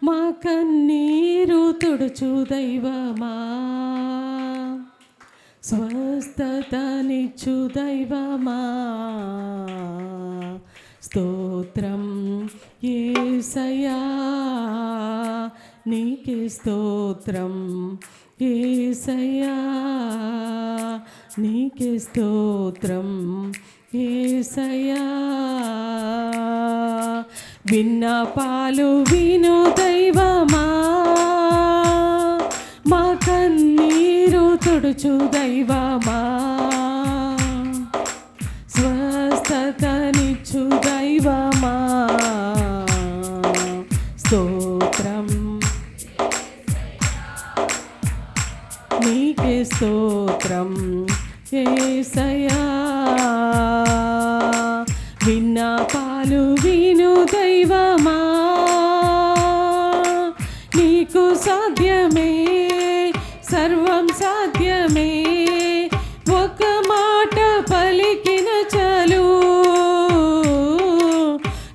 మా కన్నీరు తుడుచు దైవమా, స్వస్థతనిచ్చు దైవమా, స్తోత్రం యేసయ్యా నీకే స్తోత్రం, యేసయ్యా నీకే స్తోత్రం, యేసయ్యా. విన్నపాలు విను దైవమా, మా కన్నీరు తుడుచు దైవమా, స్వస్థతనిచ్చు దైవమా, స్తోత్రం నీకే స్తోత్రం, యేసయ్యా. విన్నపాలు విను దైవమా, నీకు సాధ్యమే, సర్వం సాధ్యమే, ఒక మాట పలికిన చాలు,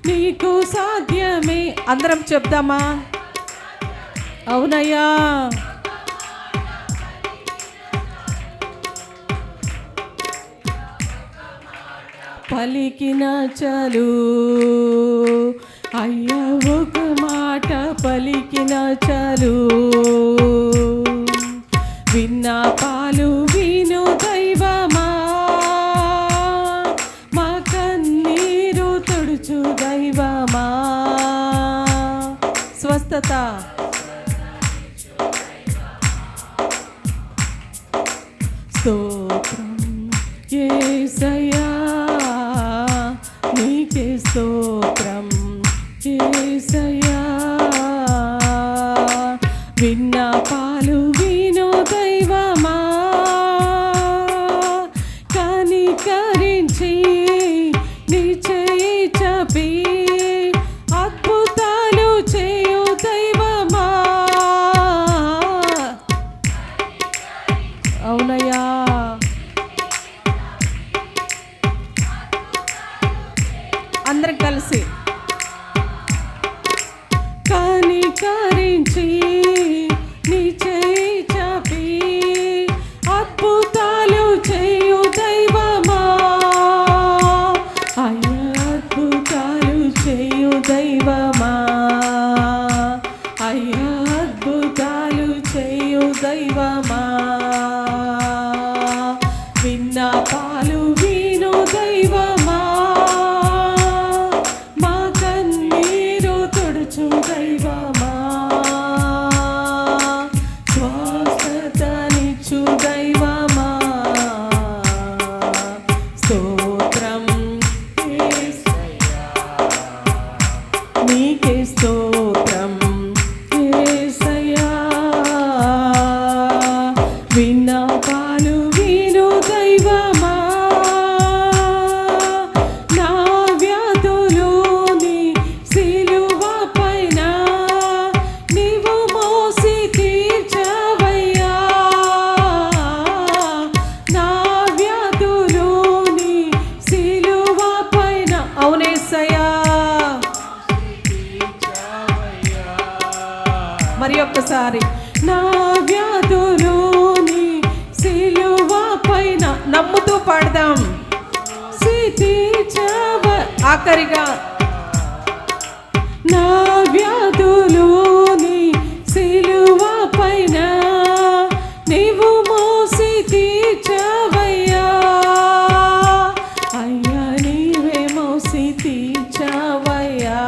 నీకు సాధ్యమే. అందరం చెప్దామా? అవునయ్యా. పలికిన చాలు అయ్యా, ఒక మాట పలికిన చాలు. విన్నపాలు విను దైవమా, మా కన్నీరు తుడుచు దైవమా, స్వస్థత స్తోత్రం యేసయ్యా నీకే స్తోత్రం, యేసయ్యా. విన్నపాలు విను దైవమా, కనికరించి నీ చేయి చాపి అద్భుతాలు చేయు దైవమా. అవునయ్యా. అందరం కలిసి కనికరించి నీ చేయి చాపి అద్భుతాలు చేయు దైవమా, అయ్యా అద్భుతాలు చేయు దైవమా, అయ్యా అద్భుతాలు చేయు దైవమా. విన్నపాలు విను దైవమా, దైవమా, స్వస్థతనిచ్చు దైవమా, స్తోత్రం యేసయ్యా నీకే స్తోత్రం, యేసయ్యా. విన్నపాలు విను దైవమా, నా వ్యాధులోని సిలువ పైన నీవు మోసి తీర్చవయ్యా, నా వ్యాధులోని సిలువ పైన. అవునేసయ్యా. మరి ఒక్కసారి నా వ్యాధులోని సిలువ పైన నమ్ముతూ పాడదాం. ఆఖరిగా నా వ్యాధులోని సిలువ పైన నీవు మోసి తీర్చవయ్యా, అయ్యా నీవే మోసి తీర్చవయ్యా,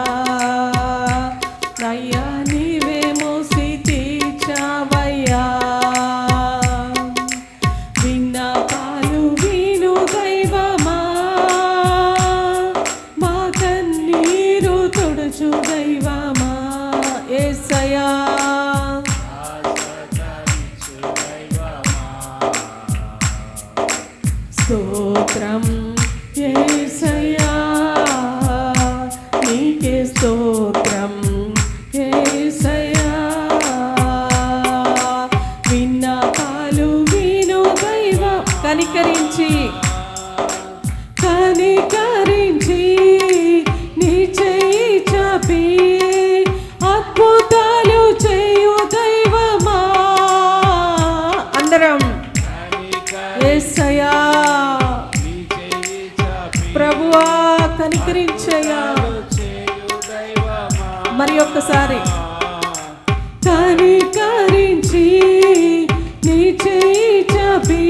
అయ్యా నీవే మోసి తీర్చవయ్యా. విన్నపాలు విను దైవమా, మా కన్నీరు తుడుచు దైవమా, యేసయ్యా. స్తోత్రం యేసయ్యా నీకే స్తోత్రం, యేసయ్యా. విన్నపాలు విను దైవం, కనికరించి నీ చేయి చాపి అద్భుత కనికరించయ్యా. మరి ఒక్కసారి కనికరించి నీ చేయి చాపి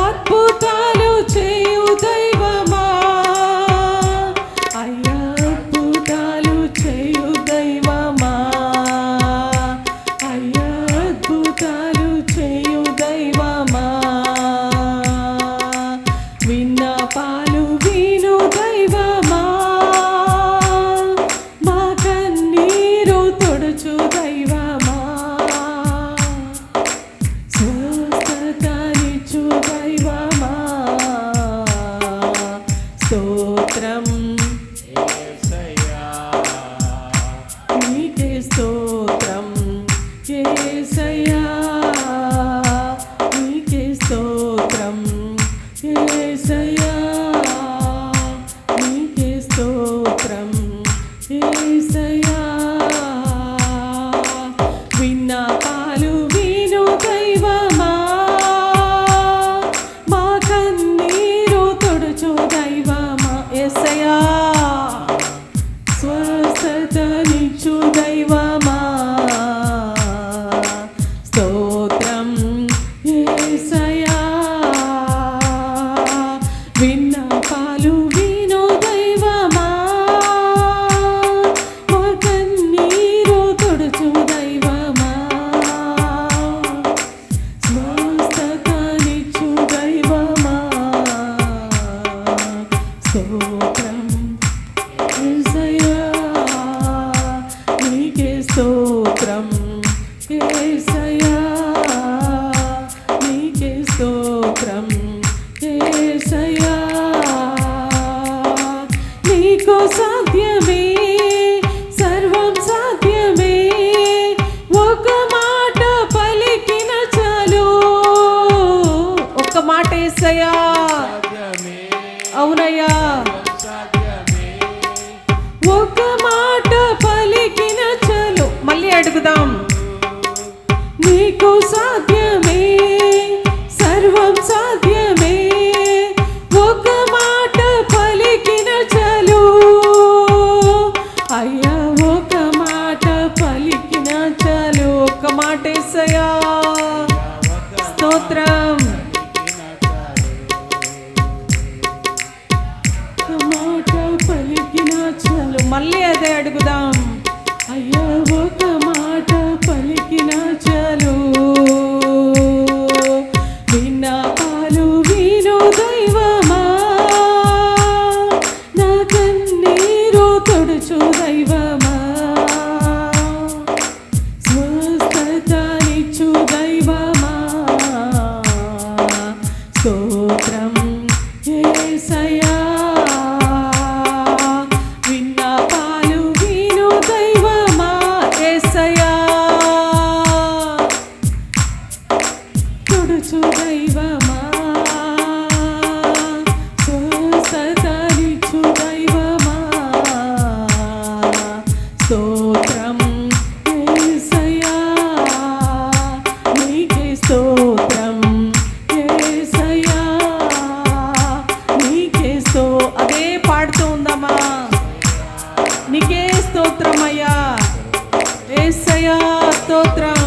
అద్భుతాలు చేయు దైవమా, అయ్యా అద్భుతాలు చేయు దైవమా, అయ్యా అద్భుతాలు చేయు దైవమా. విన్నపాలు విను దైవమా, మా కన్నీరు తుడుచు దైవమా, స్వస్థతనిచ్చు దైవమా. స్తోత్రం నీకే స్తోత్రం యేసయ్యా, నీకే స్తోత్రం యేసయ్యా, నీకే స్తోత్రం యేసయ్యా. విన్నపాలు విను దైవమా, మా కన్నీరు తుడుచు దైవమా. యేసయ్యా స్వస్థతనిచ్చు దైవమా. స్తోత్రం యేసయ్యా. విన్నపాలు విను దైవమా, మా కన్నీరు తుడుచు దైవమా. స్వస్థతనిచ్చు దైవమా. స్తోత్రం యేసయ్యా, నీకే స్తోత్రం యేసయ్యా, నీకే స్తోత్రం యేసయ్యా. నీకు సాధ్యమే, సర్వం సాధ్యమే, ఒక మాట పలికిన చాలు. ఒక్క మాట యేసయ్యా. అవునయ్యా, ఒక మాట పలికిన చాలు. మళ్ళీ అడుగుదాం. నీకు సాధ్యమే, సర్వం సాధ్యమే, ఒక మాట పలికిన చాలు. అయ్యా ఒక మాట పలికిన చాలు. ఒక్క మాట యేసయ్యా. స్తోత్రం. ఒక మాట పలికిన చాలు. మళ్ళీ అదే అడుగుదాం. అయ్యా ఒక మాట పలికిన చాలు. విన్నపాలు విను దైవమా, నా కన్నీరు తుడుచు దైవమా. స్వస్థతనిచ్చు దైవమా. స్తోత్రం యేసయ్యా. విన్నపాలు విను దైవమా. యేసయ్యా తుడుచు దైవమా. స్వస్థతనిచ్చు దైవమా. స్తోత్రం యేసయ్యా, నీకే స్తోత్రం యేసయ్యా, నీకే అదే పాడుతూ ఉందమ్మా. నీకే స్తోత్రమయ్యా యేసయ్యా. స్తోత్రం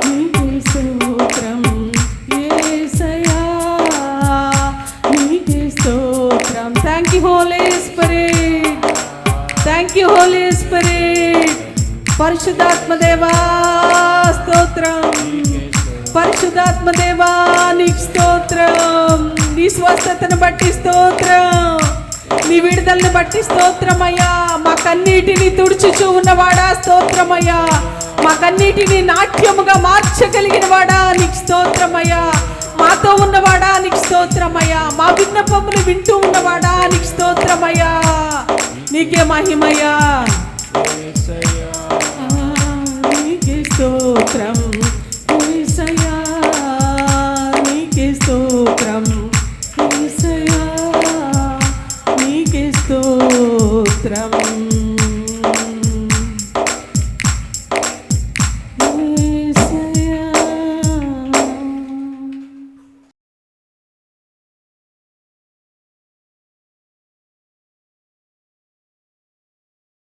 నీకే స్తోత్రం యేసయ్యా, నీకే స్తోత్రం. Thank you Holy Spirit, thank you Holy Spirit. పరిశుద్ధాత్మ దేవా స్తోత్రం, పరిశుద్ధాత్మ దేవా నీకు స్తోత్రం. నీ స్వస్థతను బట్టి స్తోత్రం, నీ విడుదలను బట్టి స్తోత్రమయ్యా. మా కన్నీటిని తుడుచుచూ ఉన్నవాడా స్తోత్రమయ్యా. మా కన్నీటిని నాట్యముగా మార్చగలిగిన వాడా నీకు స్తోత్రమయ్యా. మాతో ఉన్నవాడా నీకు స్తోత్రమయ్యా. మా విన్నపములు వింటూ ఉన్నవాడా నీకు స్తోత్రమయ్యా. నీకే మహిమయ్యా. నీకే స్తోత్రం యేసయ్యా, నీకే స్తోత్రం యేసయ్యా, నీకే స్తోత్రం.